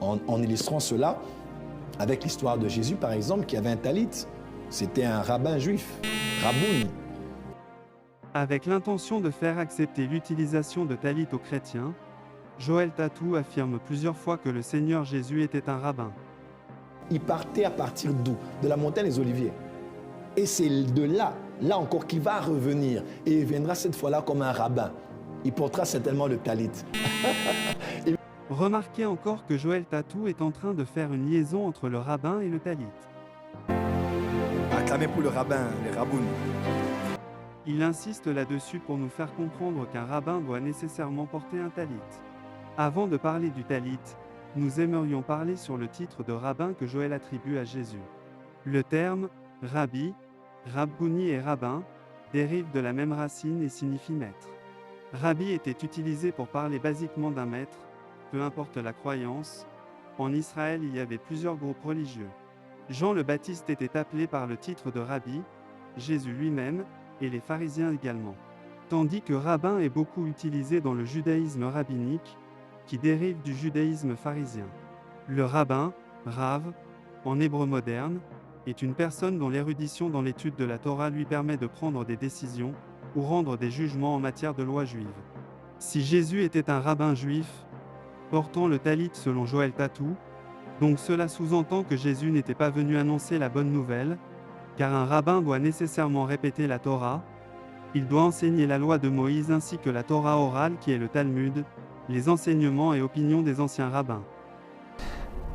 en illustrant cela avec l'histoire de Jésus, par exemple, qui avait un talit. C'était un rabbin juif, Rabboun. Avec l'intention de faire accepter l'utilisation de talit aux chrétiens, Joël Tatou affirme plusieurs fois que le Seigneur Jésus était un rabbin. Il partait à partir d'où? De la montagne des Oliviers. Et c'est de là encore, qu'il va revenir. Et il viendra cette fois-là comme un rabbin. Il portera certainement le talit. Remarquez encore que Joël Tatou est en train de faire une liaison entre le rabbin et le talit. Acclamez pour le rabbin, les rabounes. Il insiste là-dessus pour nous faire comprendre qu'un rabbin doit nécessairement porter un talit. Avant de parler du talit, nous aimerions parler sur le titre de rabbin que Joël attribue à Jésus. Le terme « rabbi », rabbouni et rabbin dérive de la même racine et signifie maître. Rabbi était utilisé pour parler basiquement d'un maître, peu importe la croyance. En Israël, il y avait plusieurs groupes religieux. Jean le Baptiste était appelé par le titre de rabbi, Jésus lui-même, et les pharisiens également. Tandis que rabbin est beaucoup utilisé dans le judaïsme rabbinique, qui dérive du judaïsme pharisien. Le rabbin, Rav, en hébreu moderne, est une personne dont l'érudition dans l'étude de la Torah lui permet de prendre des décisions ou rendre des jugements en matière de loi juive. Si Jésus était un rabbin juif, portant le talit selon Joël Tatou, donc cela sous-entend que Jésus n'était pas venu annoncer la bonne nouvelle, car un rabbin doit nécessairement répéter la Torah, il doit enseigner la loi de Moïse ainsi que la Torah orale qui est le Talmud, les enseignements et opinions des anciens rabbins.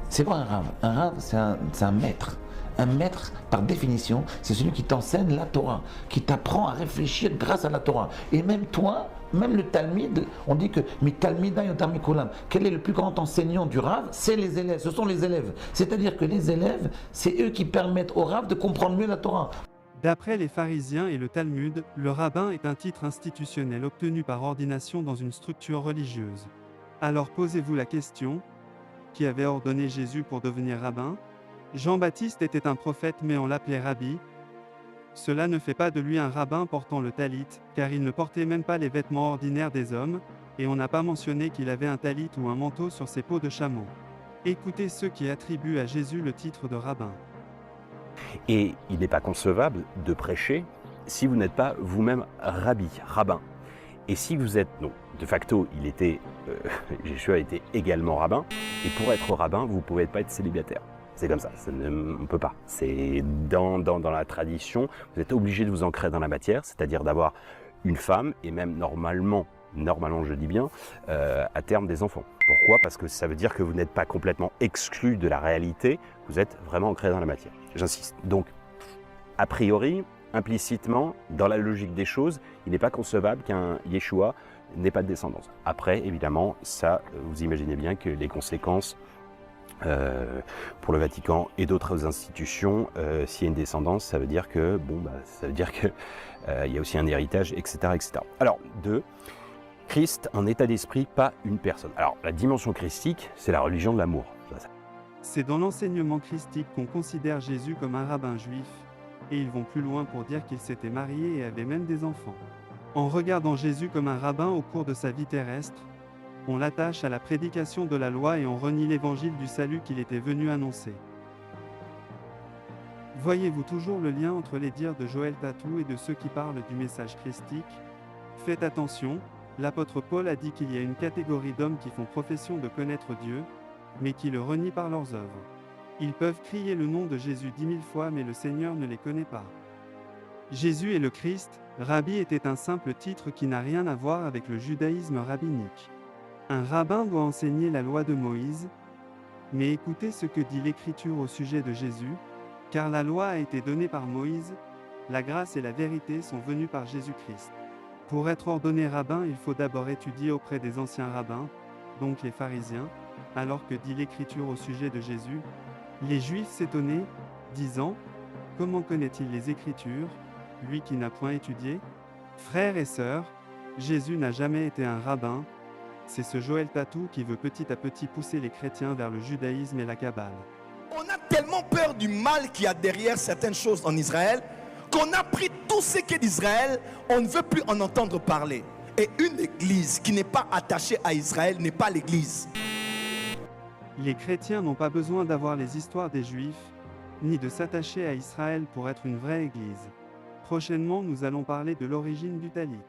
C'est quoi un rav? Un rav, c'est un maître. Un maître, par définition, c'est celui qui t'enseigne la Torah, qui t'apprend à réfléchir grâce à la Torah. Et même toi, même le Talmud, on dit que quel est le plus grand enseignant du Rav? C'est les élèves, ce sont les élèves. C'est-à-dire que les élèves, c'est eux qui permettent au Rav de comprendre mieux la Torah. D'après les pharisiens et le Talmud, le rabbin est un titre institutionnel obtenu par ordination dans une structure religieuse. Alors posez-vous la question, qui avait ordonné Jésus pour devenir rabbin? Jean-Baptiste était un prophète mais on l'appelait rabbi. Cela ne fait pas de lui un rabbin portant le talit, car il ne portait même pas les vêtements ordinaires des hommes, et on n'a pas mentionné qu'il avait un talit ou un manteau sur ses peaux de chameau. Écoutez ceux qui attribuent à Jésus le titre de rabbin. Et il n'est pas concevable de prêcher si vous n'êtes pas vous-même rabbi, rabbin. Et si vous êtes, non, de facto, Jésus était également rabbin, et pour être rabbin, vous ne pouvez pas être célibataire. C'est comme ça, on ne peut pas. C'est dans la tradition, vous êtes obligé de vous ancrer dans la matière, c'est-à-dire d'avoir une femme, et même normalement je dis bien, à terme des enfants. Pourquoi? Parce que ça veut dire que vous n'êtes pas complètement exclu de la réalité, vous êtes vraiment ancré dans la matière. J'insiste. Donc, a priori, implicitement, dans la logique des choses, il n'est pas concevable qu'un Yeshua n'ait pas de descendance. Après, évidemment, ça, vous imaginez bien que les conséquences pour le Vatican et d'autres institutions, s'il y a une descendance, ça veut dire que, il y a aussi un héritage, etc., etc. Alors, 2, Christ, un état d'esprit, pas une personne. Alors, la dimension christique, c'est la religion de l'amour. C'est dans l'enseignement christique qu'on considère Jésus comme un rabbin juif, et ils vont plus loin pour dire qu'il s'était marié et avait même des enfants. En regardant Jésus comme un rabbin au cours de sa vie terrestre, on l'attache à la prédication de la loi et on renie l'évangile du salut qu'il était venu annoncer. Voyez-vous toujours le lien entre les dires de Joël Tatou et de ceux qui parlent du message christique? Faites attention, l'apôtre Paul a dit qu'il y a une catégorie d'hommes qui font profession de connaître Dieu, mais qui le renient par leurs œuvres. Ils peuvent crier le nom de Jésus 10 000 fois mais le Seigneur ne les connaît pas. Jésus est le Christ, Rabbi était un simple titre qui n'a rien à voir avec le judaïsme rabbinique. Un rabbin doit enseigner la loi de Moïse, mais écoutez ce que dit l'Écriture au sujet de Jésus, car la loi a été donnée par Moïse, la grâce et la vérité sont venues par Jésus-Christ. Pour être ordonné rabbin, il faut d'abord étudier auprès des anciens rabbins, donc les pharisiens, alors que dit l'Écriture au sujet de Jésus. Les Juifs s'étonnaient, disant « Comment connaît-il les Écritures, lui qui n'a point étudié ?» Frères et sœurs, Jésus n'a jamais été un rabbin. C'est ce Joël Tatou qui veut petit à petit pousser les chrétiens vers le judaïsme et la Kabbale. On a tellement peur du mal qu'il y a derrière certaines choses en Israël qu'on a pris tout ce qui est d'Israël, on ne veut plus en entendre parler. Et une église qui n'est pas attachée à Israël n'est pas l'église. Les chrétiens n'ont pas besoin d'avoir les histoires des Juifs, ni de s'attacher à Israël pour être une vraie Église. Prochainement, nous allons parler de l'origine du talit.